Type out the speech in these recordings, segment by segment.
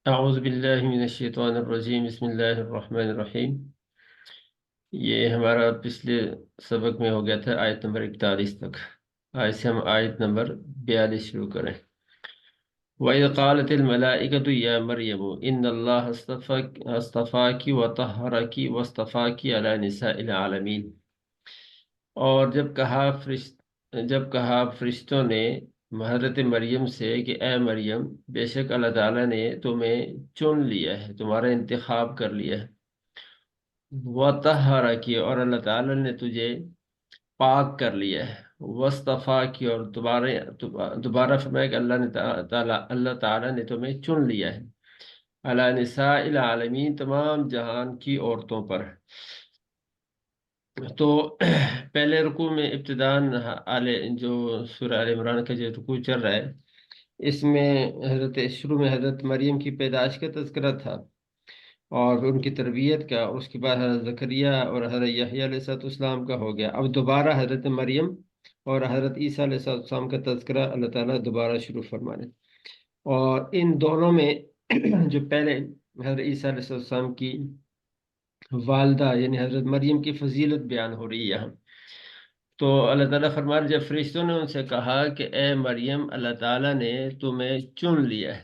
اعوذ باللہ من الشیطان الرجیم، بسم اللہ الرحمن الرحیم۔ یہ ہمارا پچھلے سبق میں ہو گیا تھا آیت نمبر 41 تک۔ آج سے ہم آیت نمبر 42 شروع کریں۔ وَإِذْ قَالَتِ الْمَلَائِكَةُ يَا مَرْيَمُ إِنَّ اللَّهَ اصْطَفَاكِ وَطَهَّرَكِ وَاصْطَفَاكِ عَلَى نِسَاءِ الْعَالَمِينَ۔ اور جب کہا فرشتوں نے حضرت مریم سے کہ اے مریم، بے شک اللہ تعالیٰ نے تمہیں چن لیا ہے، تمہارا انتخاب کر لیا ہے۔ وَطَہَّرَكِ، اور اللہ تعالیٰ نے تجھے پاک کر لیا ہے۔ وَاصْطَفَاكِ، اور دوبارہ فرمایا کہ اللہ تعالیٰ نے تمہیں چن لیا ہے، عَلَى نِسَاءِ الْعَالَمِينَ، تمام جہان کی عورتوں پر۔ تو پہلے رکوع میں ابتداً جو سورہ آل عمران کا جو رکوع چل رہا ہے، اس میں شروع میں حضرت مریم کی پیدائش کا تذکرہ تھا اور ان کی تربیت کا، اس کے بعد حضرت زکریا اور حضرت یحییٰ علیہ السلام کا ہو گیا۔ اب دوبارہ حضرت مریم اور حضرت عیسیٰ علیہ السلام کا تذکرہ اللہ تعالیٰ دوبارہ شروع فرمانے، اور ان دونوں میں جو پہلے حضرت عیسیٰ علیہ السلام کی والدہ یعنی حضرت مریم کی فضیلت بیان ہو رہی ہے یہاں۔ تو اللہ تعالیٰ فرمانے، جب فرشتوں نے ان سے کہا کہ اے مریم، اللہ تعالیٰ نے تمہیں چن لیا ہے۔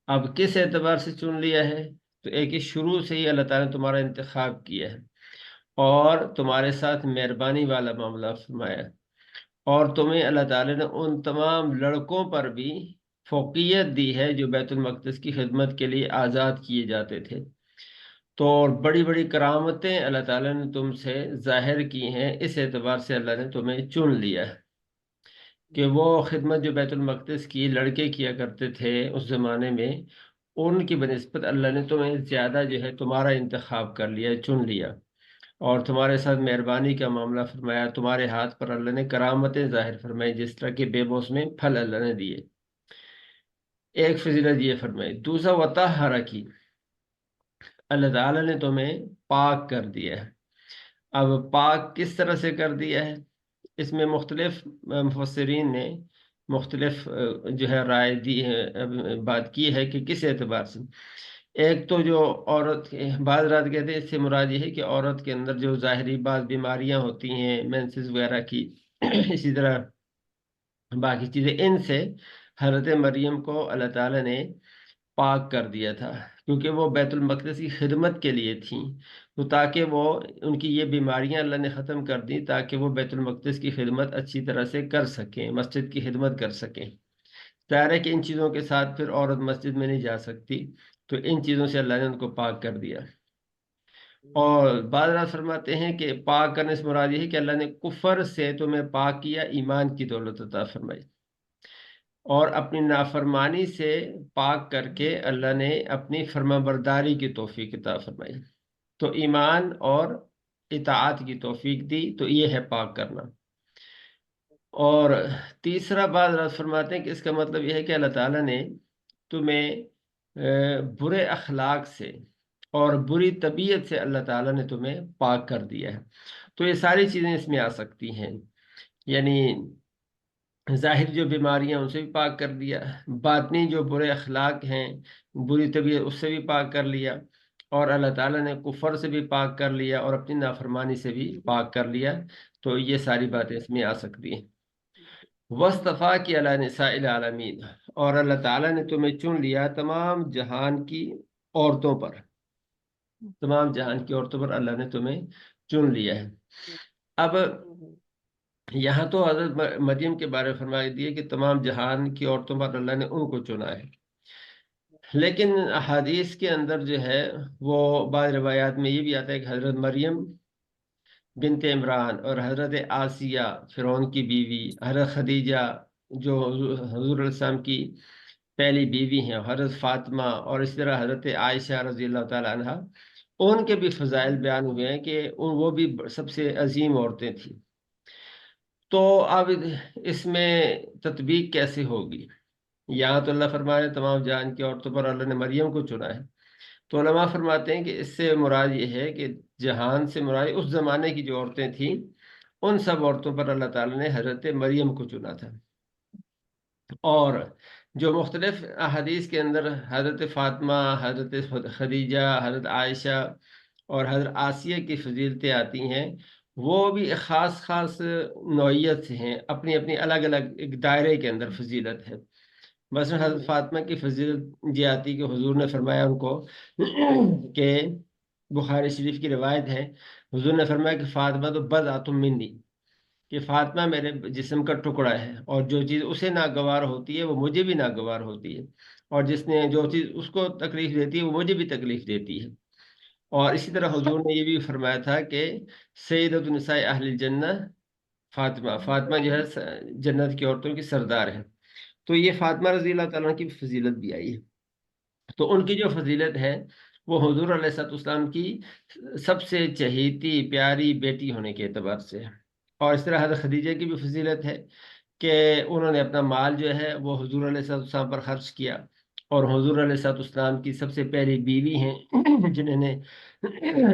اب کس اعتبار سے چن لیا ہے؟ تو ایک ہی شروع سے ہی اللہ تعالیٰ نے تمہارا انتخاب کیا ہے اور تمہارے ساتھ مہربانی والا معاملہ فرمایا، اور تمہیں اللہ تعالیٰ نے ان تمام لڑکوں پر بھی فوقیت دی ہے جو بیت المقدس کی خدمت کے لیے آزاد کیے جاتے تھے۔ تو بڑی بڑی کرامتیں اللہ تعالیٰ نے تم سے ظاہر کی ہیں، اس اعتبار سے اللہ نے تمہیں چن لیا ہے کہ وہ خدمت جو بیت المقدس کی لڑکے کیا کرتے تھے اس زمانے میں، ان کی بنسبت اللہ نے تمہیں زیادہ جو ہے تمہارا انتخاب کر لیا، چن لیا، اور تمہارے ساتھ مہربانی کا معاملہ فرمایا، تمہارے ہاتھ پر اللہ نے کرامتیں ظاہر فرمائی، جس طرح کے بے موسم پھل اللہ نے دیے۔ ایک فضیلت یہ فرمائی۔ دوسرا، وطہرک، اللہ تعالیٰ نے تمہیں پاک کر دیا ہے۔ اب پاک کس طرح سے کر دیا ہے؟ اس میں مختلف مفسرین نے مختلف جو ہے رائے دی ہے، بات کی ہے کہ کس اعتبار سے۔ ایک تو جو عورت، بعض رات کہتے ہیں اس سے مراد یہ ہے کہ عورت کے اندر جو ظاہری بعض بیماریاں ہوتی ہیں مینسز وغیرہ کی، اسی طرح باقی چیزیں، ان سے حضرت مریم کو اللہ تعالیٰ نے پاک کر دیا تھا، کیونکہ وہ بیت المقدس کی خدمت کے لیے تھیں، تو تاکہ وہ ان کی یہ بیماریاں اللہ نے ختم کر دی تاکہ وہ بیت المقدس کی خدمت اچھی طرح سے کر سکیں، مسجد کی خدمت کر سکیں۔ ظاہر ہے کہ ان چیزوں کے ساتھ پھر عورت مسجد میں نہیں جا سکتی، تو ان چیزوں سے اللہ نے ان کو پاک کر دیا۔ اور بعض رات فرماتے ہیں کہ پاک کرنے سے مراد یہ ہے کہ اللہ نے کفر سے تمہیں پاک کیا، ایمان کی دولت عطا فرمائی، اور اپنی نافرمانی سے پاک کر کے اللہ نے اپنی فرمانبرداری کی توفیق عطا فرمائی، تو ایمان اور اطاعت کی توفیق دی، تو یہ ہے پاک کرنا۔ اور تیسرا بعض رات فرماتے ہیں کہ اس کا مطلب یہ ہے کہ اللہ تعالیٰ نے تمہیں برے اخلاق سے اور بری طبیعت سے اللہ تعالیٰ نے تمہیں پاک کر دیا ہے۔ تو یہ ساری چیزیں اس میں آ سکتی ہیں، یعنی ظاہر جو بیماریاں ان سے بھی پاک کر دیا، باطنی جو برے اخلاق ہیں، بری طبیعت، اس سے بھی پاک کر لیا، اور اللہ تعالیٰ نے کفر سے بھی پاک کر لیا اور اپنی نافرمانی سے بھی پاک کر لیا، تو یہ ساری باتیں اس میں آ سکتی ہیں۔ وَاصْطَفَاكِ عَلَى نِسَاءِ الْعَالَمِينَ، اور اللہ تعالیٰ نے تمہیں چن لیا تمام جہان کی عورتوں پر، تمام جہان کی عورتوں پر اللہ نے تمہیں چن لیا ہے۔ اب یہاں تو حضرت مریم کے بارے میں فرمایا دیا کہ تمام جہان کی عورتوں پر اللہ نے ان کو چنا ہے، لیکن احادیث کے اندر جو ہے وہ بعض روایات میں یہ بھی آتا ہے کہ حضرت مریم بنت عمران اور حضرت آسیہ فرعون کی بیوی، حضرت خدیجہ جو حضور علیہ السلام کی پہلی بیوی ہیں، حضرت فاطمہ، اور اس طرح حضرت عائشہ رضی اللہ تعالیٰ عنہ، ان کے بھی فضائل بیان ہوئے ہیں کہ وہ بھی سب سے عظیم عورتیں تھیں۔ تو اب اس میں تطبیق کیسے ہوگی؟ یہاں تو اللہ فرمائے تمام جہان کی عورتوں پر اللہ نے مریم کو چنا ہے، تو علماء فرماتے ہیں کہ اس سے مراد یہ ہے کہ جہان سے مراد اس زمانے کی جو عورتیں تھیں ان سب عورتوں پر اللہ تعالیٰ نے حضرت مریم کو چنا تھا۔ اور جو مختلف احادیث کے اندر حضرت فاطمہ، حضرت خدیجہ، حضرت عائشہ اور حضرت آسیہ کی فضیلتیں آتی ہیں، وہ بھی ایک خاص خاص نوعیت سے ہیں، اپنی اپنی الگ الگ ایک دائرے کے اندر فضیلت ہے۔ مثلا حضرت فاطمہ کی فضیلت یہ آتی کہ حضور نے فرمایا ان کو کہ بخاری شریف کی روایت ہے، حضور نے فرمایا کہ فاطمہ تو بضعۃ منی، کہ فاطمہ میرے جسم کا ٹکڑا ہے، اور جو چیز اسے ناگوار ہوتی ہے وہ مجھے بھی ناگوار ہوتی ہے، اور جس نے جو چیز اس کو تکلیف دیتی ہے وہ مجھے بھی تکلیف دیتی ہے۔ اور اسی طرح حضور نے یہ بھی فرمایا تھا کہ سیدۃ النساء اہل الجنہ فاطمہ، فاطمہ جو ہے جنت کی عورتوں کی سردار ہے۔ تو یہ فاطمہ رضی اللہ تعالیٰ کی فضیلت بھی آئی ہے۔ تو ان کی جو فضیلت ہے وہ حضور علیہ الصلوۃ والسلام کی سب سے چہیتی پیاری بیٹی ہونے کے اعتبار سے ہے۔ اور اس طرح حضرت خدیجہ کی بھی فضیلت ہے کہ انہوں نے اپنا مال جو ہے وہ حضور علیہ الصلوۃ والسلام پر خرچ کیا، اور حضور علیہ الصلوۃ والسلام کی سب سے پہلی بیوی ہیں جنہوں نے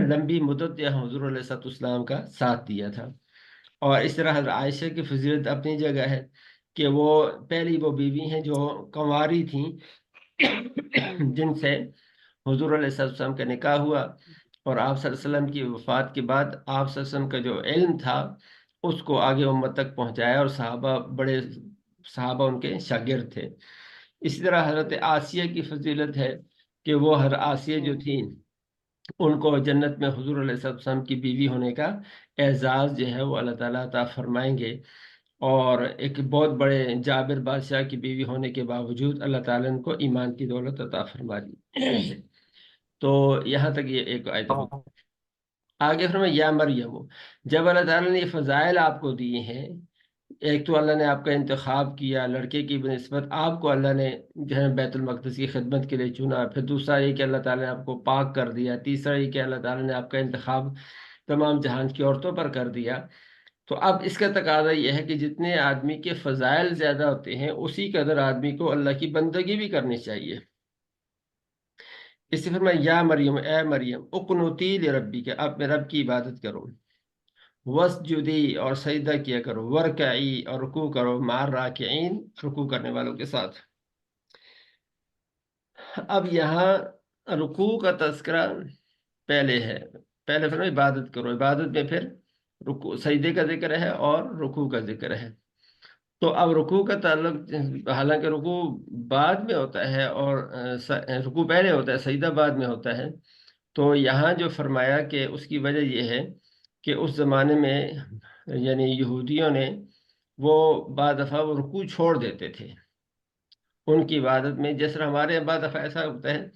لمبی مدت جو ہے حضور علیہ الصلوۃ والسلام کا ساتھ دیا تھا۔ اور اس طرح حضرت عائشہ کی فضیلت اپنی جگہ ہے کہ وہ پہلی وہ بیوی ہیں جو کنواری تھیں جن سے حضور علیہ السلام کا نکاح ہوا، اور آپ صلی اللہ علیہ وسلم کی وفات کے بعد آپ صلی اللہ علیہ وسلم کا جو علم تھا اس کو آگے امت تک پہنچایا، اور صحابہ ان کے شاگرد تھے۔ اسی طرح حضرت آسیہ کی فضیلت ہے کہ وہ حضرت آسیہ جو تھیں ان کو جنت میں حضور علیہ السلام کی بیوی ہونے کا اعزاز جو ہے وہ اللہ تعالیٰ عطا فرمائیں گے، اور ایک بہت بڑے جابر بادشاہ کی بیوی ہونے کے باوجود اللہ تعالیٰ نے ان کو ایمان کی دولت عطا فرما دی۔ تو یہاں تک یہ ایک آیت ہو۔ آگے فرمایا یا مریم، جب اللہ تعالیٰ نے یہ فضائل آپ کو دیے ہیں، ایک تو اللہ نے آپ کا انتخاب کیا، لڑکے کی بنسبت آپ کو اللہ نے جو ہے بیت المقدس کی خدمت کے لیے چنا، پھر دوسرا یہ کہ اللہ تعالیٰ نے آپ کو پاک کر دیا، تیسرا یہ کہ اللہ تعالیٰ نے آپ کا انتخاب تمام جہان کی عورتوں پر کر دیا، تو اب اس کا تقاضا یہ ہے کہ جتنے آدمی کے فضائل زیادہ ہوتے ہیں اسی قدر آدمی کو اللہ کی بندگی بھی کرنی چاہیے۔ اس سے فرمایا یا مریم، اے مریم اقنتی لربی، کہ آپ میں رب کی عبادت کرو، وسجدی اور سجدہ کیا کرو، ورکعی اور رکوع کرو، مع الراکعین رکوع کرنے والوں کے ساتھ۔ اب یہاں رکوع کا تذکرہ پہلے ہے، پہلے فرمایا عبادت کرو، عبادت میں پھر رکوع سجدے کا ذکر ہے اور رکوع کا ذکر ہے۔ تو اب رکوع کا تعلق، حالانکہ رکوع بعد میں ہوتا ہے اور رکوع پہلے ہوتا ہے، سجدہ بعد میں ہوتا ہے، تو یہاں جو فرمایا کہ اس کی وجہ یہ ہے کہ اس زمانے میں یعنی یہودیوں نے وہ بعض دفعہ وہ رکوع چھوڑ دیتے تھے ان کی عبادت میں، جس طرح ہمارے بعض دفعہ ایسا ہوتا ہے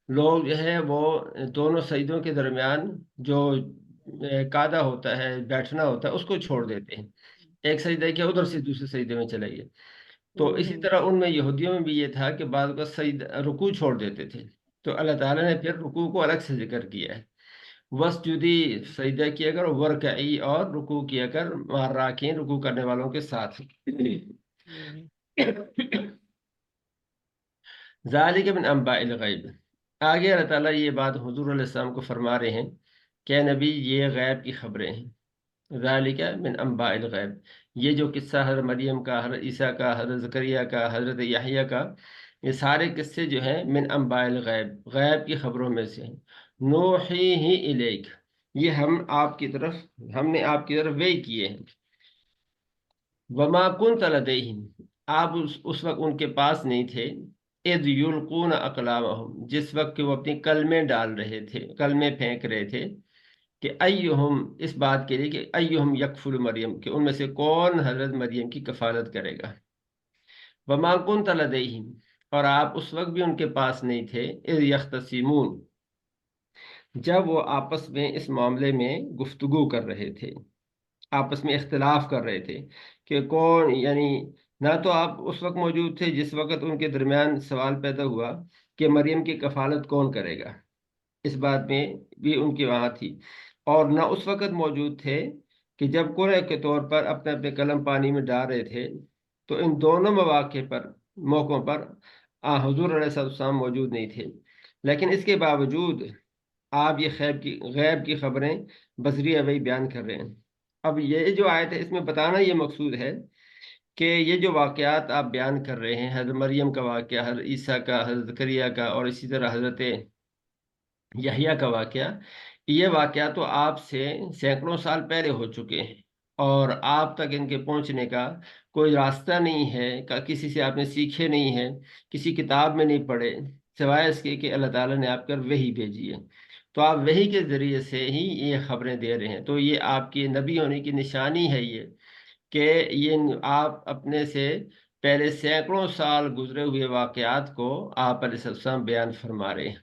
لوگ جو ہے وہ دونوں سجدوں کے درمیان جو قاعدہ ہوتا ہے، بیٹھنا ہوتا ہے، اس کو چھوڑ دیتے ہیں، ایک سجدہ کیا ادھر سے دوسرے سجدے میں چلے گئے۔ تو اسی طرح ان میں یہودیوں میں بھی یہ تھا کہ بعض کا رکوع چھوڑ دیتے تھے، تو اللہ تعالیٰ نے پھر رکوع کو الگ سے ذکر کیا ہے، وسجدی سجدہ کیا کر، ورکعی اور رکوع کیا کر، مع الراکعین رکوع کرنے والوں کے ساتھ۔ ذالک من انباء الغیب، آگے اللہ تعالیٰ یہ بات حضور علیہ السلام کو فرما رہے ہیں کہ نبی یہ غیب کی خبریں ہیں، ذالک من انباء الغیب، یہ جو قصہ حضرت مریم کا، حضرت عیسیٰ کا، حضرت زکریا کا، حضرت یحییٰ کا، یہ سارے قصے جو ہیں من انباء الغیب، غیب کی خبروں میں سے ہیں، نوحیہ الیک، یہ ہم نے آپ کی طرف وحی کیے ہیں، وما کنت لدیہم، آپ اس وقت ان کے پاس نہیں تھے، اذ یلقون اقلامہم، جس وقت کہ وہ اپنی کلمیں ڈال رہے تھے، کلمیں پھینک رہے تھے، کہ ایہم، اس بات کے لیے کہ ایہم یکفل مریم، کہ ان میں سے کون حضرت مریم کی کفالت کرے گا، وما کنت لدیہم، اور آپ اس وقت بھی ان کے پاس نہیں تھے، اذ یختصمون، جب وہ آپس میں اس معاملے میں گفتگو کر رہے تھے، آپس میں اختلاف کر رہے تھے کہ کون، یعنی نہ تو آپ اس وقت موجود تھے جس وقت ان کے درمیان سوال پیدا ہوا کہ مریم کی کفالت کون کرے گا، اس بات میں بھی ان کی وہاں تھی، اور نہ اس وقت موجود تھے کہ جب قرعے کے طور پر اپنے اپنے قلم پانی میں ڈال رہے تھے، تو ان دونوں موقعوں پر حضور علیہ السلام موجود نہیں تھے، لیکن اس کے باوجود آپ یہ غیب کی خبریں بذریعہ وحی بیان کر رہے ہیں۔ اب یہ جو آیت ہے اس میں بتانا یہ مقصود ہے کہ یہ جو واقعات آپ بیان کر رہے ہیں، حضرت مریم کا واقعہ، حضرت عیسیٰ کا، حضرت زکریا کا، اور اسی طرح حضرت یحییٰ کا واقعہ، یہ واقعہ تو آپ سے سینکڑوں سال پہلے ہو چکے ہیں، اور آپ تک ان کے پہنچنے کا کوئی راستہ نہیں ہے، کسی سے آپ نے سیکھے نہیں ہیں، کسی کتاب میں نہیں پڑھے، سوائے اس کے کہ اللہ تعالیٰ نے آپ پر وحی بھیجی ہے۔ تو آپ وحی کے ذریعے سے ہی یہ خبریں دے رہے ہیں، تو یہ آپ کی نبی ہونے کی نشانی ہے، یہ کہ یہ آپ اپنے سے پہلے سینکڑوں سال گزرے ہوئے واقعات کو آپ علیہ السلام بیان فرما رہے ہیں۔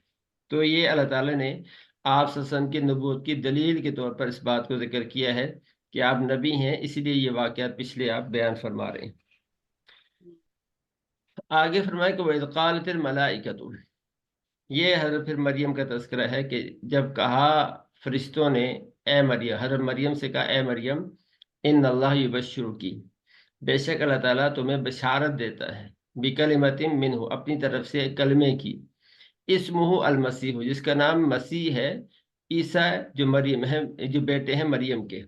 تو یہ اللہ تعالیٰ نے آپ صلی اللہ علیہ وسلم کی نبوت کی دلیل کے طور پر اس بات کو ذکر کیا ہے کہ آپ نبی ہیں، اسی لیے یہ واقعات پچھلے آپ بیان فرما رہے ہیں۔ آگے فرمائے کہ وَإِذْ قَالَتِ الْمَلَائِكَةُ، یہ حضرت پھر مریم کا تذکرہ ہے کہ جب کہا فرشتوں نے اے مریم، حضرت مریم سے کہا اے مریم، ان اللہ یبشرکی، بے شک اللہ تعالیٰ تمہیں بشارت دیتا ہے، بکلمۃ منہ، اپنی طرف سے کلمے کی، اسمہ المسیح، جس کا نام مسیح ہے، عیسیٰ جو مریم ہے، جو بیٹے ہیں مریم کے،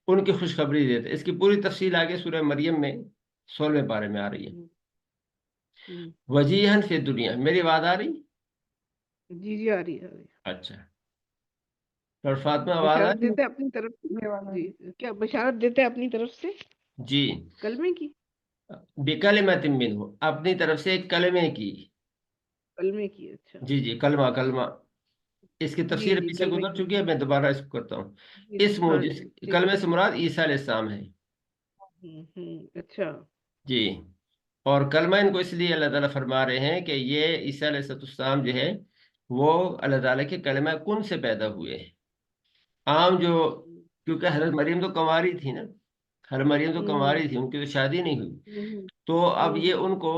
ان کی خوشخبری دیتے ہیں۔ اس کی پوری تفصیل آگے سورہ مریم میں 16ویں پارے میں آ رہی ہے۔ وجیہن فی دنیا، میری بات آ رہی؟ جی جی، آ رہی ہے، آ رہی ہے۔ اچھا، اور فاطمہ آواز آ بشارت رہی ہے؟ دیتے اپنی طرف سے، جی کیا بشارت دیتے اپنی طرف سے جی، کلمے کی؟ بکلمۃ منہ، اپنی طرف سے ایک کلمے کی۔ کلمے کی، اچھا۔ جی جی، کلمہ کلمہ، اس کی جی تفسیر جی، پیچھے کلمے گزر کی، چکی ہے، میں دوبارہ اس کو کرتا ہوں۔ جی جی، اسم، ہاں جس جی، ٹھیک کلمے ہے۔ سے مراد عیسیٰ علیہ السلام ہے۔ اچھا۔ جی، اور کلمہ ان کو اس لیے اللہ تعالیٰ فرما رہے ہیں کہ یہ عیسیٰ علیہ السلام جو ہے وہ اللہ تعالیٰ کے کلمہ کن سے پیدا ہوئے ہیں۔ عام جو، کیونکہ حضرت مریم تو کنواری تھی نا، حضرت مریم تو کنواری تھی، ان کی تو شادی نہیں ہوئی، تو اب یہ ان کو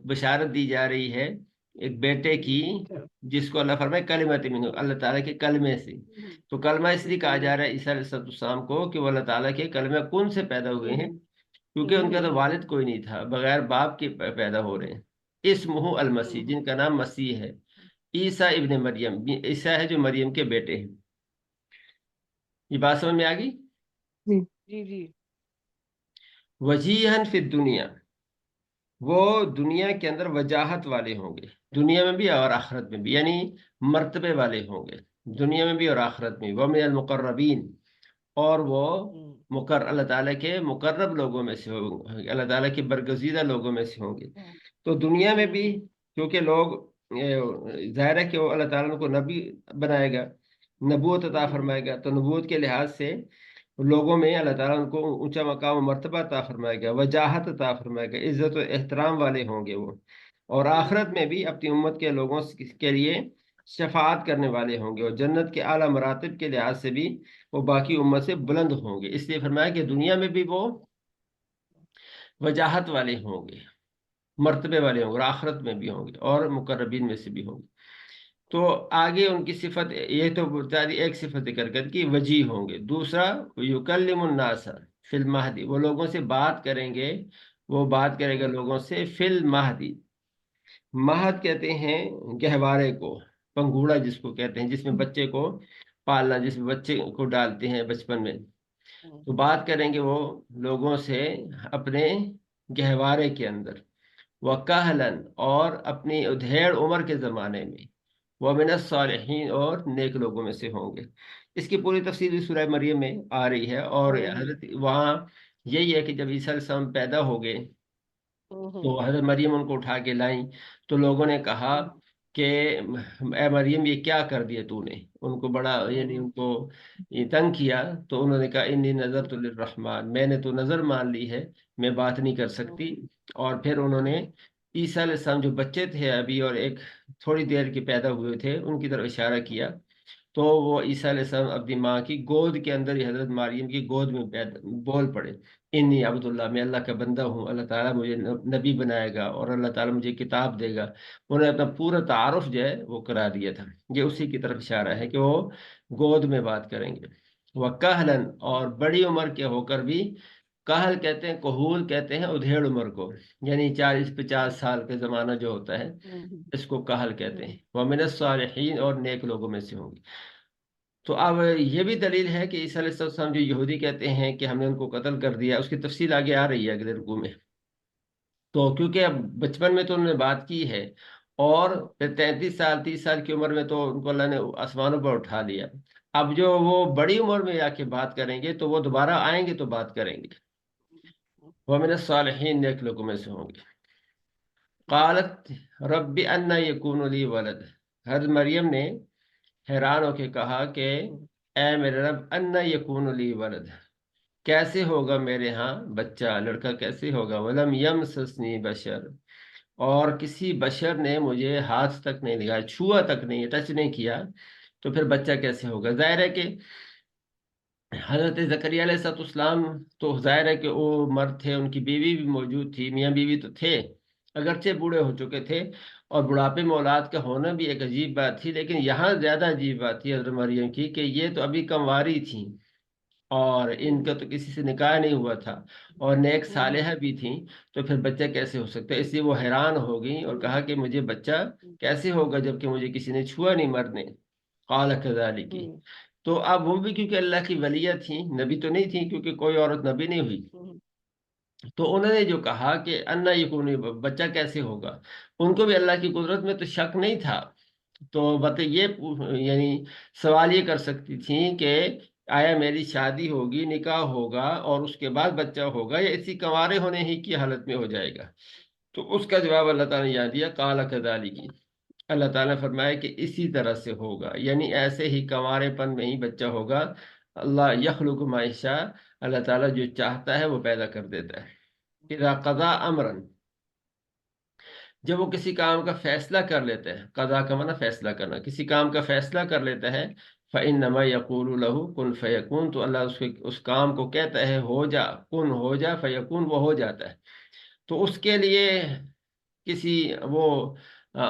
بشارت دی جا رہی ہے ایک بیٹے کی، اچھا۔ جس کو اللہ فرمائے کلمۃ منہ، اللہ تعالیٰ کے کلمے سے۔ تو کلمہ اس لیے کہا جا رہا ہے عیسیٰ علیہ السلام کو کہ وہ اللہ تعالیٰ کے کلمہ کن سے پیدا ہوئے ہیں، کیونکہ ان کا تو والد کوئی نہیں تھا، بغیر باپ کے پیدا ہو رہے ہیں۔ اسمہ المسیح، جن کا نام مسیح ہے، عیسیٰ ابن مریم، عیسیٰ ہے جو مریم کے بیٹے ہیں۔ یہ بات سمجھ میں آ گئی؟ جی جی، وجیہن فی الدنیا، وہ دنیا کے اندر وجاہت والے ہوں گے، دنیا میں بھی اور آخرت میں بھی، یعنی مرتبے والے ہوں گے دنیا میں بھی اور آخرت میں بھی۔ وَمِنَ الْمُقَرَّبِينَ، اور وہ اللہ تعالیٰ کے مقرب لوگوں میں سے ہوں گے، اللہ تعالیٰ کے برگزیدہ لوگوں میں سے ہوں گے۔ تو دنیا میں بھی کیونکہ لوگ ظاہر ہے کہ وہ اللہ تعالیٰ کو نبی بنائے گا، نبوت عطا فرمائے گا، تو نبوت کے لحاظ سے لوگوں میں اللہ تعالیٰ ان کو اونچا مقام و مرتبہ عطا فرمائے گا، وجاہت عطا فرمائے گا، عزت و احترام والے ہوں گے وہ، اور آخرت میں بھی اپنی امت کے لوگوں کے لیے شفاعت کرنے والے ہوں گے، اور جنت کے اعلیٰ مراتب کے لحاظ سے بھی وہ باقی امت سے بلند ہوں گے۔ اس لیے فرمایا کہ دنیا میں بھی وہ وجاہت والے ہوں گے، مرتبے والے ہوں گے، اور آخرت میں بھی ہوں گے، اور مقربین میں سے بھی ہوں گے۔ تو آگے ان کی صفت، یہ تو بتا دی ایک صفت ذکر کر کی وجیح ہوں گے، دوسرا یکلم الناس فی المہدی، وہ لوگوں سے بات کریں گے، وہ بات کرے گا لوگوں سے فی المہدی، مہد کہتے ہیں گہوارے کو، پنگوڑا جس کو کہتے ہیں، جس میں بچے کو پالنا، جس میں بچے کو ڈالتے ہیں بچپن میں، تو بات کریں گے وہ لوگوں سے اپنے گہوارے کے اندر، وکہلن، اور اپنی ادھیڑ عمر کے زمانے میں، ومن الصالحین، اور نیک لوگوں میں سے ہوں گے۔ اس کی پوری تفصیل سورہ مریم میں آ رہی ہے، اور حضرت وہاں یہی ہے کہ جب عیسیٰ علیہ السلام پیدا ہو گئے تو حضرت مریم ان کو اٹھا کے لائیں، تو لوگوں نے کہا کہ اے مریم یہ کیا کر دیا تو نے، ان کو بڑا یعنی ان کو یہ تنگ کیا، تو انہوں نے کہا انی نذرت للرحمن، میں نے تو نظر مان لی ہے، میں بات نہیں کر سکتی۔ اور پھر انہوں نے عیسیٰ علیہ السلام جو بچے تھے ابھی اور ایک تھوڑی دیر کے پیدا ہوئے تھے، ان کی طرف اشارہ کیا، تو وہ عیسیٰ علیہ السلام اپنی ماں کی گود کے اندر ہی حضرت مریم کی گود میں بول پڑے، انی عبداللہ، میں اللہ کا بندہ ہوں، اللہ تعالیٰ مجھے نبی بنائے گا، اور اللہ تعالیٰ مجھے کتاب دے گا۔ انہوں نے اپنا پورا تعارف جو ہے وہ کرا دیا تھا، یہ اسی کی طرف اشارہ ہے کہ وہ گود میں بات کریں گے۔ وَكَهْلًا، اور بڑی عمر کے ہو کر بھی، کہل کہتے ہیں، کہول کہتے ہیں ادھیڑ عمر کو، یعنی 40-50 سال کا زمانہ جو ہوتا ہے اس کو کہل کہتے ہیں۔ وَمِنَ الصَّالِحِينَ، اور نیک لوگوں میں سے ہوں گے۔ تو اب یہ بھی دلیل ہے کہ عیسیٰ علیہ السلام جو یہودی کہتے ہیں کہ ہم نے ان کو قتل کر دیا، اس کی تفصیل آگے آ رہی ہے اگلے رکوع میں. تو کیونکہ اب بچپن میں تو انہوں نے بات کی ہے، اور پھر 33 سال 30 سال کی عمر میں تو ان کو اللہ نے آسمانوں پر اٹھا لیا. اب جو وہ بڑی عمر میں آ کے بات کریں گے تو وہ دوبارہ آئیں گے تو بات کریں گے. وہ من الصالحین، نیک لوگوں میں سے ہوں گے. قالت رب انا یکون لی ولد، حضرت مریم نے حیران ہو کے کہا کہ اے میرے رب، انا یکون لی ولد، کیسے ہوگا میرے ہاں بچہ، لڑکا کیسے ہوگا. ولم یمسسنی بشر، اور کسی بشر نے مجھے ہاتھ تک نہیں لگایا، چھوا تک نہیں، ٹچ نہیں کیا، تو پھر بچہ کیسے ہوگا. ظاہر ہے کہ حضرت زکریا علیہ السلام تو ظاہر ہے کہ وہ مرد تھے، ان کی بیوی بھی موجود تھی، میاں بیوی تو تھے، اگرچہ بوڑھے ہو چکے تھے، اور بڑھاپے میں اولاد کا ہونا بھی ایک عجیب بات تھی. لیکن یہاں زیادہ عجیب بات تھی حضرت مریم کی کہ یہ تو ابھی کنواری تھیں، اور ان کا تو کسی سے نکاح نہیں ہوا تھا، اور نیک صالحہ بھی تھیں، تو پھر بچہ کیسے ہو سکتا ہے. اس لیے وہ حیران ہو گئی اور کہا کہ مجھے بچہ کیسے ہوگا جبکہ مجھے کسی نے چھوا نہیں مرد نے. قال کذالک، تو اب وہ بھی کیونکہ اللہ کی ولیہ تھیں، نبی تو نہیں تھیں کیونکہ کوئی عورت نبی نہیں ہوئی، تو انہوں نے جو کہا کہ انا یکون، بچہ کیسے ہوگا، ان کو بھی اللہ کی قدرت میں تو شک نہیں تھا. تو بات یہ یعنی سوال یہ کر سکتی تھیں کہ آیا میری شادی ہوگی، نکاح ہوگا، اور اس کے بعد بچہ ہوگا، یا اسی کنوارے ہونے ہی کی حالت میں ہو جائے گا. تو اس کا جواب اللہ تعالیٰ نے یاد دیا، قال کذالک، اللہ تعالیٰ نے فرمایا کہ اسی طرح سے ہوگا، یعنی ایسے ہی کنوارے پن میں ہی بچہ ہوگا. اللہ یخلق ما یشاء، اللہ تعالیٰ جو چاہتا ہے وہ پیدا کر دیتا ہے. اذا قضا امرا، جب وہ کسی کام کا فیصلہ کر لیتا ہے، قضا کا معنی فیصلہ کرنا، کسی کام کا فیصلہ کر لیتا ہے، فإنما يقول له كن فيكون، تو اللہ اس کام کو کہتا ہے ہو جا، کن ہو جا، فیکون وہ ہو جاتا ہے. تو اس کے لیے کسی وہ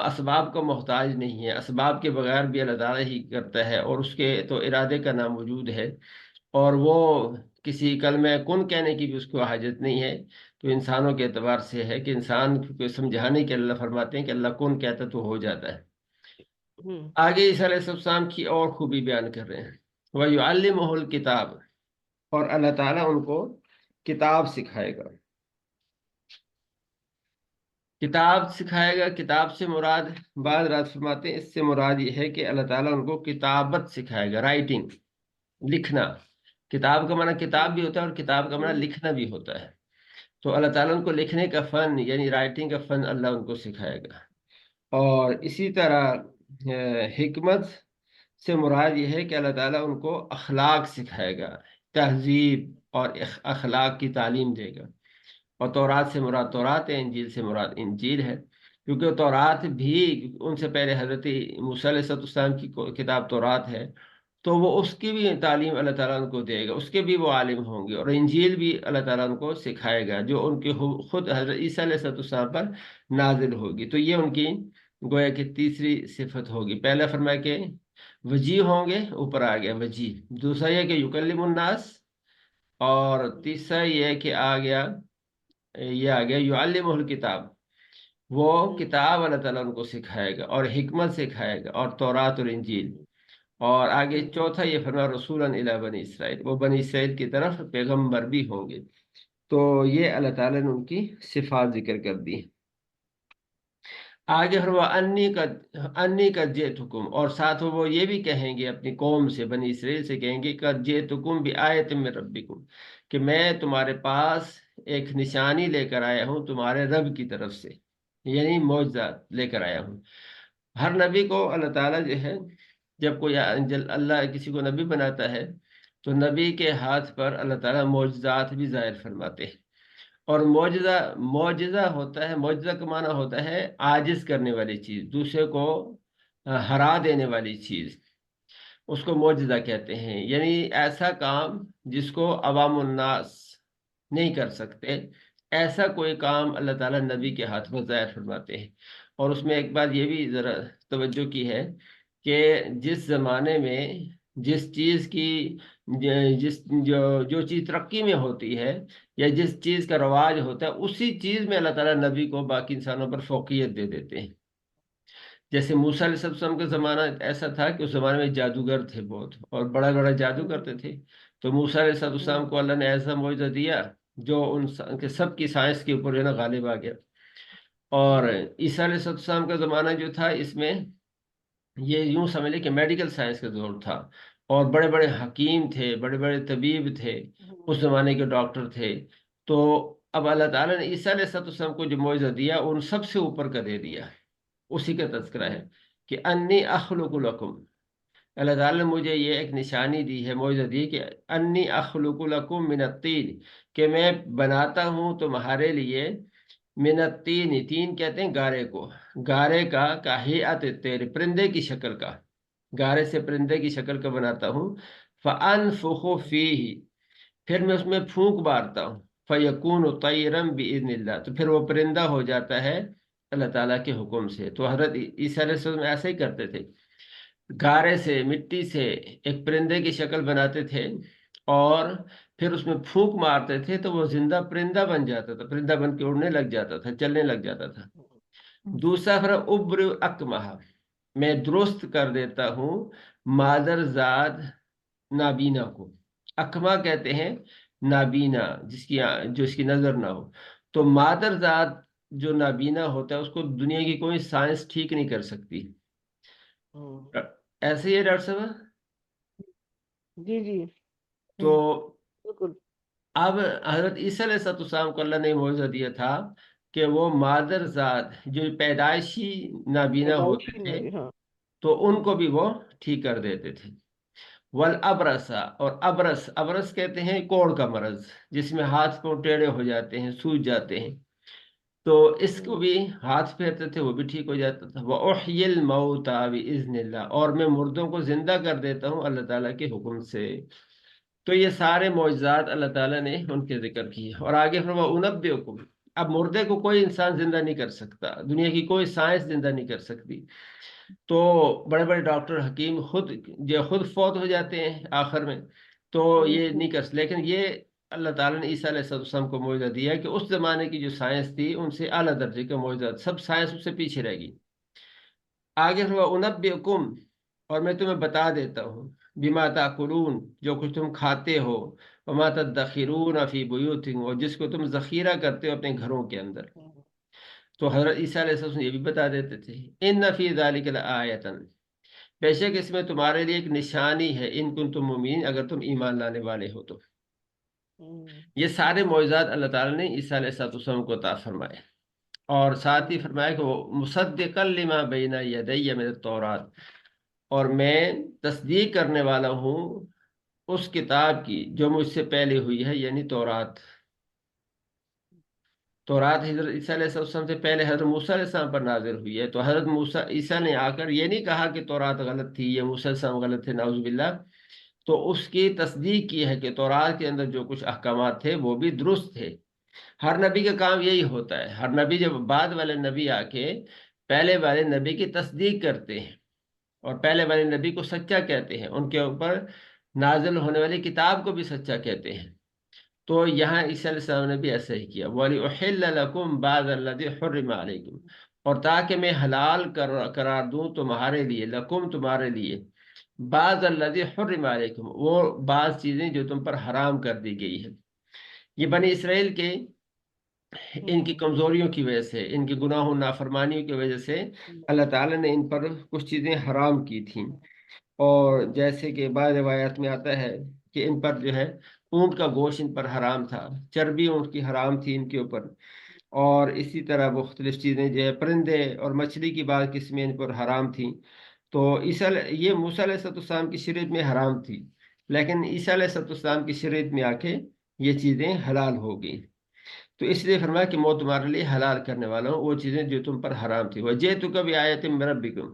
اسباب کا محتاج نہیں ہے، اسباب کے بغیر بھی اللہ تعالیٰ ہی کرتا ہے، اور اس کے تو ارادے کا نام موجود ہے، اور وہ کسی کلمہ کن کہنے کی بھی اس کو حاجت نہیں ہے. تو انسانوں کے اعتبار سے ہے کہ انسان کو سمجھانے کے اللہ فرماتے ہیں کہ اللہ کن کہتا تو ہو جاتا ہے. آگے عیسیٰ علیہ السلام کی اور خوبی بیان کر رہے ہیں، وَيُعَلِّمُهُ الْكِتَابَ، اور اللہ تعالیٰ ان کو کتاب سکھائے گا. کتاب سکھائے گا، کتاب سے مراد بعض رات فرماتے ہیں اس سے مراد یہ ہے کہ اللہ تعالیٰ ان کو کتابت سکھائے گا، رائٹنگ، لکھنا. کتاب کا معنی کتاب بھی ہوتا ہے اور کتاب کا معنی لکھنا بھی ہوتا ہے. تو اللہ تعالیٰ ان کو لکھنے کا فن یعنی رائٹنگ کا فن اللہ ان کو سکھائے گا. اور اسی طرح حکمت سے مراد یہ ہے کہ اللہ تعالیٰ ان کو اخلاق سکھائے گا، تہذیب اور اخلاق کی تعلیم دے گا. اور تورات سے مراد تورات ہے، انجیل سے مراد انجیل ہے، کیونکہ تورات بھی ان سے پہلے حضرت موسیٰ علیہ السلام کی کتاب تورات ہے، تو وہ اس کی بھی تعلیم اللہ تعالیٰ ان کو دے گا، اس کے بھی وہ عالم ہوں گے. اور انجیل بھی اللہ تعالیٰ ان کو سکھائے گا جو ان کے خود حضرت عیسیٰ علیہ السلام پر نازل ہوگی. تو یہ ان کی گویا کہ تیسری صفت ہوگی. پہلا فرمایا کہ وجیح ہوں گے، اوپر آ گیا وجیح. دوسرا یہ کہ یکلم الناس، اور تیسرا یہ کہ آ گیا یعلمہ الکتاب، وہ کتاب اللہ تعالیٰ ان کو سکھائے گا اور حکمت سکھائے گا، اور تورات اور انجیل. اور آگے چوتھا یہ فرمایا رسولا الی بنی اسرائیل، وہ بنی اسرائیل کی طرف پیغمبر بھی ہوں گے. تو یہ اللہ تعالیٰ نے ان کی صفات ذکر کر دی. آگے انی کا جئتکم، اور ساتھ وہ یہ بھی کہیں گے اپنی قوم سے، بنی اسرائیل سے کہیں گے کہ جئتکم بآیۃ من ربکم، کہ میں تمہارے پاس ایک نشانی لے کر آیا ہوں تمہارے رب کی طرف سے، یعنی معجزات لے کر آیا ہوں. ہر نبی کو اللہ تعالیٰ جو ہے جب کوئی اللہ کسی کو نبی بناتا ہے تو نبی کے ہاتھ پر اللہ تعالیٰ معجزات بھی ظاہر فرماتے ہیں. اور معجزہ ہوتا ہے، معجزہ کا معنی ہوتا ہے عاجز کرنے والی چیز، دوسرے کو ہرا دینے والی چیز، اس کو معجزہ کہتے ہیں. یعنی ایسا کام جس کو عوام الناس نہیں کر سکتے، ایسا کوئی کام اللہ تعالیٰ نبی کے ہاتھ میں ظاہر فرماتے ہیں. اور اس میں ایک بات یہ بھی ذرا توجہ کی ہے کہ جس زمانے میں جس چیز کی جو چیز ترقی میں ہوتی ہے یا جس چیز کا رواج ہوتا ہے، اسی چیز میں اللہ تعالیٰ نبی کو باقی انسانوں پر فوقیت دے دیتے ہیں. جیسے موسیٰ علیہ السلام کا زمانہ ایسا تھا کہ اس زمانے میں جادوگر تھے بہت، اور بڑا بڑا جادو کرتے تھے، تو موسیٰ علیہ السلام کو اللہ نے ایسا معجزہ دیا جو ان کے سب کی سائنس کے اوپر جو ہے نا غالب آ گیا۔ اور عیسیٰ علیہ السلام کا زمانہ جو تھا، اس میں یہ یوں سمجھ لیں کہ میڈیکل سائنس کا دور تھا، اور بڑے بڑے حکیم تھے، بڑے بڑے طبیب تھے، اس زمانے کے ڈاکٹر تھے۔ تو اب اللہ تعالیٰ نے عیسیٰ علیہ السلام کو جو معجزہ دیا ان سب سے اوپر کا دے دیا، اسی کا تذکرہ ہے کہ انی اخلق لکم، اللہ تعالیٰ نے مجھے یہ ایک نشانی دی ہے، معجزہ دی کہ انی اخلق لکم من الطین، کہ میں بناتا ہوں تمہارے لیے من الطین، تین کہتے ہیں گارے کو، گارے کا ہیئت طیر، پرندے کی شکل کا، گارے سے پرندے کی شکل کا بناتا ہوں، فانفخ فیہ، پھر میں اس میں پھونک مارتا ہوں، فیکون طیرا باذن اللہ، تو پھر وہ پرندہ ہو جاتا ہے اللہ تعالیٰ کے حکم سے۔ تو حضرت عیسیٰ علیہ السلام ایسے ہی کرتے تھے، گارے سے، مٹی سے ایک پرندے کی شکل بناتے تھے، اور پھر اس میں پھونک مارتے تھے تو وہ زندہ پرندہ بن جاتا تھا، پرندہ بن کے اڑنے لگ جاتا تھا، چلنے لگ جاتا تھا۔ دوسرا پھر ابر اکمہ، میں درست کر دیتا ہوں مادر زاد نابینا کو، اکمہ کہتے ہیں نابینا جو اس کی نظر نہ ہو، تو مادر زاد جو نابینا ہوتا ہے اس کو دنیا کی کوئی سائنس ٹھیک نہیں کر سکتی، ایسے ہی ہے ڈاکٹر صاحب؟ جی جی تو بالکل اب حضرت عیسیٰ علیہ السلام کو اللہ نے معجزہ دیا تھا کہ وہ مادر ذات جو پیدائشی نابینا ہوتے پیدائشی تھے میں ہاں تو ان کو بھی وہ ٹھیک کر دیتے تھے۔ والابرسا، اور ابرس کہتے ہیں کوڑ کا مرض، جس میں ہاتھ پاؤں ٹیڑھے ہو جاتے ہیں، سوج جاتے ہیں، تو اس کو بھی ہاتھ پھیرتے تھے وہ بھی ٹھیک ہو جاتا تھا۔ وَأُحْيِي الْمَوْتَى بِإِذْنِ اللَّهِ، اور میں مردوں کو زندہ کر دیتا ہوں اللہ تعالیٰ کے حکم سے۔ تو یہ سارے معجزات اللہ تعالیٰ نے ان کے ذکر کیے، اور آگے پھر وَأُنَبِّئُكُمْ، اب مردے کو کوئی انسان زندہ نہیں کر سکتا، دنیا کی کوئی سائنس زندہ نہیں کر سکتی، تو بڑے بڑے ڈاکٹر حکیم خود فوت ہو جاتے ہیں آخر میں، تو یہ نہیں کر سکتے، لیکن یہ اللہ تعالیٰ نے عیسیٰ علیہ السلام کو معجزہ دیا کہ اس زمانے کی جو سائنس تھی ان سے اعلیٰ درجے کا معجزہ، سب سائنس اس سے پیچھے رہ گئی۔ آگے ہوا انبئکم، اور میں تمہیں بتا دیتا ہوں، بما تاکلون، جو کچھ تم کھاتے ہو، وما تدخرون فی بیوتکم، اور جس کو تم ذخیرہ کرتے ہو اپنے گھروں کے اندر، تو حضرت عیسیٰ علیہ السلام یہ بھی بتا دیتے تھے، ان فی ذلک لآیۃ، بے شک اس میں تمہارے لیے ایک نشانی ہے، ان کنتم مؤمنین، اگر تم ایمان لانے والے ہو تو۔ یہ سارے معجزات اللہ تعالیٰ نے عیسیٰ علیہ السلام کو عطا فرمائے، اور ساتھ ہی فرمایا کہ وہ مصدقا لما بین یدی من التورات، اور میں تصدیق کرنے والا ہوں اس کتاب کی جو مجھ سے پہلے ہوئی ہے، یعنی تورات۔ تورات حضرت عیسیٰ علیہ السلام سے پہلے حضرت موسیٰ علیہ السلام پر نازل ہوئی ہے، تو حضرت عیسیٰ نے آ کر یہ نہیں کہا کہ تورات غلط تھی یا موسیٰ علیہ السلام غلط تھے، نعوذ باللہ، تو اس کی تصدیق کی ہے کہ تورات کے اندر جو کچھ احکامات تھے وہ بھی درست تھے۔ ہر نبی کا کام یہی ہوتا ہے، ہر نبی جب بعد والے نبی آ کے پہلے والے نبی کی تصدیق کرتے ہیں اور پہلے والے نبی کو سچا کہتے ہیں، ان کے اوپر نازل ہونے والی کتاب کو بھی سچا کہتے ہیں، تو یہاں عیسیٰ علیہ السلام نے بھی ایسا ہی کیا، وَلِأُحِلَّ لَكُمْ بَعْضَ الَّذِي حُرِّمَ عَلَيْكُمْ، اور تاکہ میں حلال قرار دوں تمہارے لیے، لکم تمہارے لیے، بعض الذی حرم علیکم، وہ بعض چیزیں جو تم پر حرام کر دی گئی ہیں۔ یہ بنی اسرائیل کے ان کی کمزوریوں کی وجہ سے، ان کے گناہوں نافرمانیوں کی وجہ سے اللہ تعالیٰ نے ان پر کچھ چیزیں حرام کی تھیں، اور جیسے کہ بعض روایات میں آتا ہے کہ ان پر جو ہے اونٹ کا گوشت ان پر حرام تھا، چربی اونٹ کی حرام تھی ان کے اوپر، اور اسی طرح مختلف چیزیں جو ہے پرندے اور مچھلی کی بعض قسمیں ان پر حرام تھیں، تو یہ موسیٰ علیہ السلام کی شریعت میں حرام تھی، لیکن عیسیٰ علیہ السلام کی شریعت میں آ کے یہ چیزیں حلال ہو گئیں، تو اس لیے فرمایا کہ میں تمہارے لیے حلال کرنے والا ہوں وہ چیزیں جو تم پر حرام تھی، وَجِئْتُکَ بِآیَةٍ مِّن رَبِّکُمْ،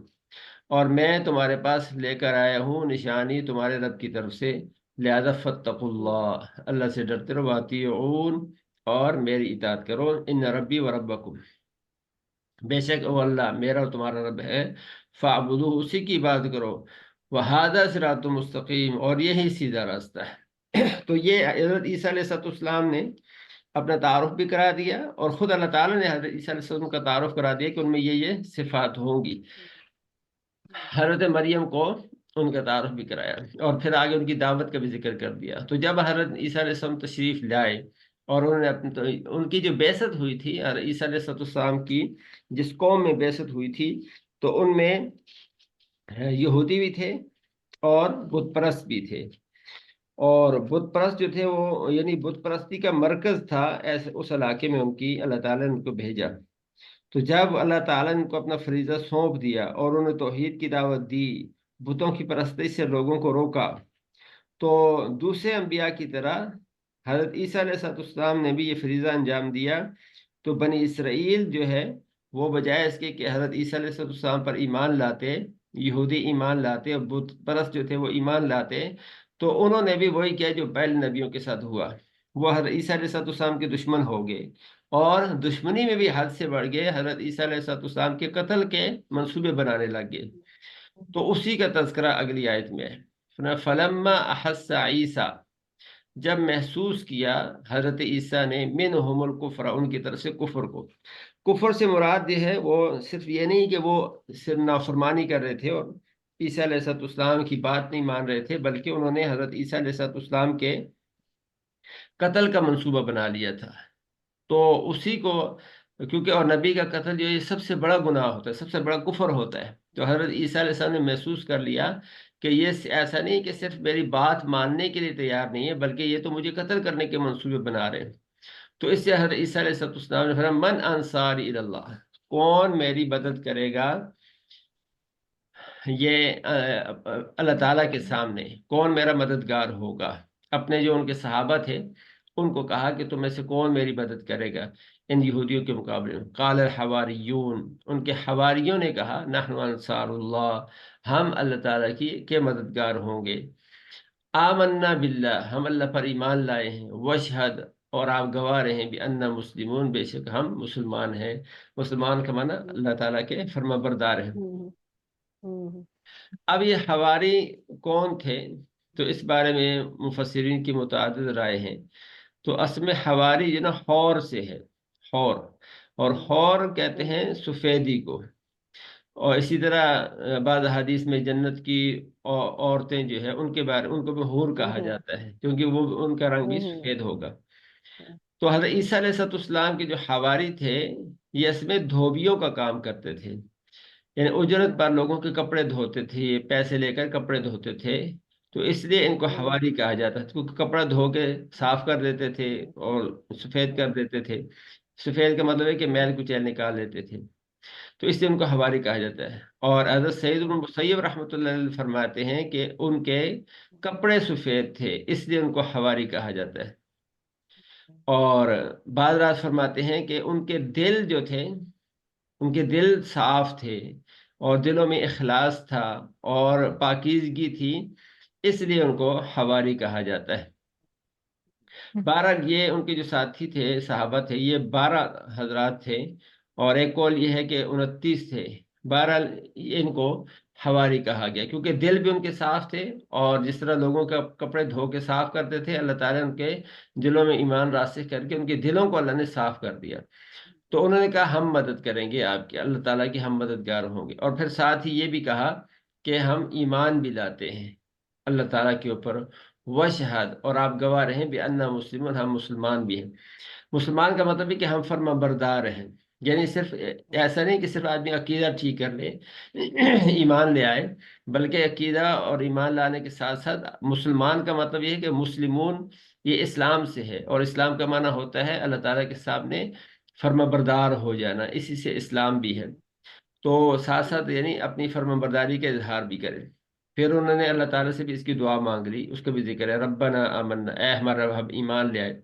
اور میں تمہارے پاس لے کر آیا ہوں نشانی تمہارے رب کی طرف سے، لہذا فَاتَّقُوا اللَّهَ، اللہ سے ڈرتے رہو، وَأَطِیعُونِ، اور میری اطاعت کرو، ان ربی و ربکم، بے شک وہ اللہ میرا اور تمہارا رب ہے، فَاعْبُدُوهُ، اسی کی عبادت کرو، وَهَذَا صِرَاطٌ مُسْتَقِيمٌ، اور یہی سیدھا راستہ ہے۔ تو یہ حضرت عیسیٰ علیہ السلام نے اپنا تعارف بھی کرا دیا، اور خود اللہ تعالیٰ نے حضرت عیسیٰ علیہ السلام کا تعارف کرا دیا کہ ان میں یہ صفات ہوں گی۔ حضرت مریم کو ان کا تعارف بھی کرایا، اور پھر آگے ان کی دعوت کا بھی ذکر کر دیا۔ تو جب حضرت عیسیٰ علیہ السلام تشریف لائے اور انہوں نے اپنی، تو ان کی جو بعثت ہوئی تھی حضرت عیسیٰ علیہ السلام کی، جس قوم میں بعثت ہوئی تھی، تو ان میں یہودی بھی تھے اور بت پرست بھی تھے۔ اور بت پرست جو تھے وہ، یعنی بت پرستی کا مرکز تھا ایسے اس علاقے میں ان کی، اللہ تعالیٰ نے ان کو بھیجا۔ تو جب اللہ تعالیٰ نے ان کو اپنا فریضہ سونپ دیا اور انہیں توحید کی دعوت دی، بتوں کی پرستی سے لوگوں کو روکا، تو دوسرے انبیاء کی طرح حضرت عیسیٰ علیہ السلام نے بھی یہ فریضہ انجام دیا۔ تو بنی اسرائیل جو ہے وہ بجائے اس کے کہ حضرت عیسیٰ علیہ السلام پر ایمان لاتے، یہودی ایمان لاتے اور بت پرست جو تھے وہ ایمان لاتے، تو انہوں نے بھی وہی کیا جو پہلے نبیوں کے ساتھ ہوا، وہ حضرت عیسیٰ علیہ السلام کے دشمن ہو گئے، اور دشمنی میں بھی حد سے بڑھ گئے، حضرت عیسیٰ علیہ السلام کے قتل کے منصوبے بنانے لگ گئے۔ تو اسی کا تذکرہ اگلی آیت میں ہے۔ فلما احس عیسیٰ، جب محسوس کیا حضرت عیسیٰ نے منہم الکفر، ان کی طرف سے کفر کو، کفر سے مراد یہ ہے وہ صرف یہ نہیں کہ وہ صرف نافرمانی کر رہے تھے اور عیسیٰ علیہ السلام کی بات نہیں مان رہے تھے، بلکہ انہوں نے حضرت عیسیٰ علیہ السلام کے قتل کا منصوبہ بنا لیا تھا۔ تو اسی کو، کیونکہ اور نبی کا قتل جو یہ سب سے بڑا گناہ ہوتا ہے، سب سے بڑا کفر ہوتا ہے، تو حضرت عیسیٰ علیہ السلام نے محسوس کر لیا کہ یہ ایسا نہیں کہ صرف میری بات ماننے کے لیے تیار نہیں ہے، بلکہ یہ تو مجھے قتل کرنے کے منصوبے بنا رہے ہیں۔ تو اس سے حضرت عیسیٰ علیہ السلام نے فرمایا من انصاری اللہ، کون میری مدد کرے گا یہ اللہ تعالیٰ کے سامنے، کون میرا مددگار ہوگا؟ اپنے جو ان کے صحابہ تھے ان کو کہا کہ تم میں سے کون میری مدد کرے گا ان یہودیوں کے مقابلے میں؟ قال الحواریون، ان کے حواریوں نے کہا نحن انصار اللہ، ہم اللہ تعالیٰ کے مددگار ہوں گے۔ آمنا باللہ، ہم اللہ پر ایمان لائے ہیں، وشہد، اور آپ گواہ رہے ہیں، بأننا مسلمون، بے شک ہم مسلمان ہیں۔ مسلمان کا معنی اللہ تعالیٰ کے فرما بردار ہیں۔ اب یہ حواری کون تھے؟ تو اس بارے میں مفسرین کی متعدد رائے ہیں۔ تو اصل میں حواری جو نا حور سے ہے، حور، اور حور کہتے ہیں سفیدی کو، اور اسی طرح بعض حدیث میں جنت کی عورتیں جو ہے ان کے بارے، ان کو بھی حور کہا جاتا ہے، کیونکہ وہ ان کا رنگ بھی سفید ہوگا۔ تو حضرت عیسیٰ علیہ السلام کے جو حواری تھے یہ اس میں دھوبیوں کا کام کرتے تھے، یعنی اجرت پر لوگوں کے کپڑے دھوتے تھے، پیسے لے کر کپڑے دھوتے تھے، تو اس لیے ان کو حواری کہا جاتا ہے، کیونکہ کپڑا دھو کے صاف کر دیتے تھے اور سفید کر دیتے تھے۔ سفید کا مطلب ہے کہ میل کچیل نکال دیتے تھے، تو اس لیے ان کو حواری کہا جاتا ہے۔ اور حضرت سعید بن مسیب رحمۃ اللہ علیہ فرماتے ہیں کہ ان کے کپڑے سفید تھے، اس لیے ان کو حواری کہا جاتا ہے۔ اور بعض رات فرماتے ہیں کہ ان کے دل جو تھے، ان کے دل صاف تھے اور دلوں میں اخلاص تھا اور پاکیزگی تھی، اس لیے ان کو حواری کہا جاتا ہے۔ 12 یہ ان کے جو ساتھی تھے، صحابہ تھے، یہ 12 حضرات تھے، اور ایک قول یہ ہے کہ 29 تھے۔ 12 ان کو حواری کہا گیا کیونکہ دل بھی ان کے صاف تھے، اور جس طرح لوگوں کے کپڑے دھو کے صاف کرتے تھے، اللہ تعالیٰ ان کے دلوں میں ایمان راسخ کر کے ان کے دلوں کو اللہ نے صاف کر دیا۔ تو انہوں نے کہا ہم مدد کریں گے آپ کی، اللہ تعالیٰ کی ہم مددگار ہوں گے، اور پھر ساتھ ہی یہ بھی کہا کہ ہم ایمان بھی لاتے ہیں اللہ تعالیٰ کے اوپر، وشہد، اور آپ گواہ رہیں بأننا مسلمون، ہم مسلمان بھی ہیں۔ مسلمان کا مطلب ہے کہ ہم فرما بردار ہیں، یعنی صرف ایسا نہیں کہ صرف آدمی عقیدہ ٹھیک کر لے ایمان لے آئے، بلکہ عقیدہ اور ایمان لانے کے ساتھ ساتھ مسلمان کا مطلب یہ ہے کہ مسلمون یہ اسلام سے ہے، اور اسلام کا معنی ہوتا ہے اللہ تعالیٰ کے سامنے فرما بردار ہو جانا، اسی سے اسلام بھی ہے۔ تو ساتھ ساتھ یعنی اپنی فرما برداری کا اظہار بھی کرے۔ پھر انہوں نے اللہ تعالیٰ سے بھی اس کی دعا مانگ لی، اس کا بھی ذکر ہے، ربنا آمنا، اے ہمارا رب ہم ایمان لے آئے،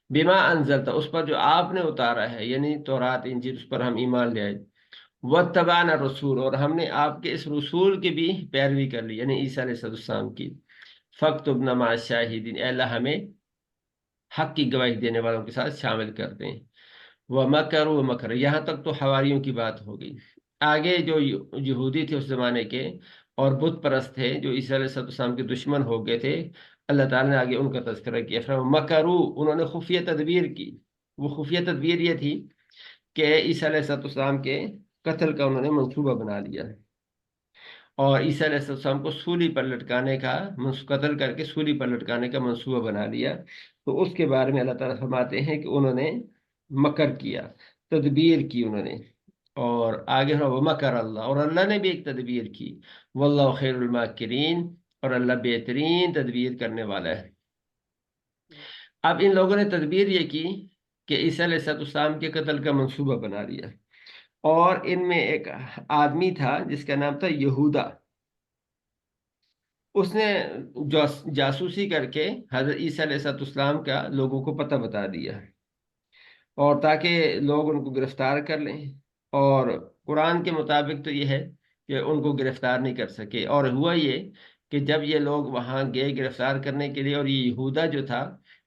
بما انزلتا، اس پر جو آپ نے اتارا ہے، یعنی تورات انجیل، اس پر ہم ایمان لے آئے، واتبعنا رسول، اور ہم نے آپ کے اس رسول کی بھی پیروی کر لی، یعنی عیسیٰ علیہ السلام کی، فاکتبنا مع الشاہدین، اے اللہ ہمیں حق کی گواہی دینے والوں کے ساتھ شامل کر دیں۔ وَمَكَرُوا مَكْرًا، یہاں تک تو حواریوں کی بات ہوگی۔ آگے جو یہودی تھے اس زمانے کے اور بت پرست تھے جو عیسیٰ علیہ السلام کے دشمن ہو گئے تھے، اللہ تعالیٰ نے آگے ان کا تذکرہ کیا، مکرو، انہوں نے خفیہ تدبیر کی۔ وہ خفیہ تدبیر یہ تھی کہ عیسیٰ علیہ السلام کے قتل کا انہوں نے منصوبہ بنا لیا، اور عیسیٰ علیہ السلام کو سولی پر لٹکانے کا قتل کر کے سولی پر لٹکانے کا منصوبہ بنا لیا. تو اس کے بارے میں اللہ تعالیٰ فرماتے ہیں کہ انہوں نے مکر کیا، تدبیر کی انہوں نے. اور آگے مکر اللہ، اور اللہ نے بھی ایک تدبیر کی. واللہ خیر الماکرین، اور اللہ بہترین تدبیر کرنے والا ہے. اب ان لوگوں نے تدبیر یہ کی کہ عیسیٰ علیہ السلام کے قتل کا منصوبہ بنا لیا. اور ان میں ایک آدمی تھا جس کا نام تھا یہودا. اس نے جاسوسی کر کے حضرت عیسیٰ علیہ السلام کا لوگوں کو پتہ بتا دیا، اور تاکہ لوگ ان کو گرفتار کر لیں. اور قرآن کے مطابق تو یہ ہے کہ ان کو گرفتار نہیں کر سکے. اور ہوا یہ کہ جب یہ لوگ وہاں گئے گرفتار کرنے کے لیے، اور یہ یہودا جو تھا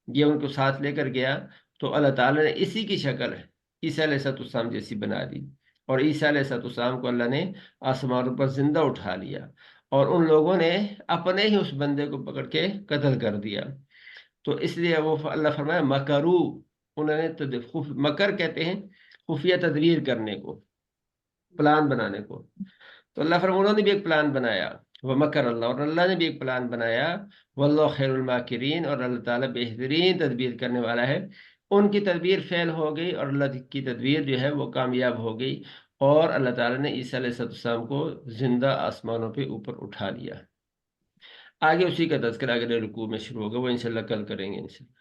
یہ ان کو ساتھ لے کر گیا، تو اللہ تعالیٰ نے اسی کی شکل عیسیٰ علیہ السلام جیسی بنا دی. اور عیسیٰ علیہ السلام کو اللہ نے آسمانوں پر زندہ اٹھا لیا، اور ان لوگوں نے اپنے ہی اس بندے کو پکڑ کے قتل کر دیا. تو اس لیے وہ اللہ فرمایا مکرو، انہوں نے مکر کہتے ہیں خفیہ تدبیر کرنے کو، پلان بنانے کو. تو اللہ فرمایا انہوں نے بھی ایک پلان بنایا، وہ مکر اللہ، اور اللہ نے بھی ایک پلان بنایا. واللہ خیر الماکرین، اور اللہ تعالیٰ بہترین تدبیر کرنے والا ہے. ان کی تدبیر فیل ہو گئی، اور اللہ کی تدبیر جو ہے وہ کامیاب ہو گئی، اور اللہ تعالیٰ نے عیسیٰ علیہ السلام کو زندہ آسمانوں پہ اوپر اٹھا لیا. آگے اسی کا تذکرہ اگلے رکوع میں شروع ہوگا، وہ انشاءاللہ کل کریں گے انشاءاللہ.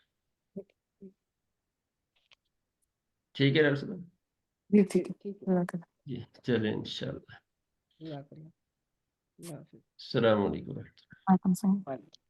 ٹھیک ہے ڈاکٹر صاحب؟ جی ٹھیک ٹھیک ہے. اللہ کرے. جی چلیں انشاءاللہ. جزاک اللہ. اللہ حافظ. السلام علیکم. وعلیکم السلام.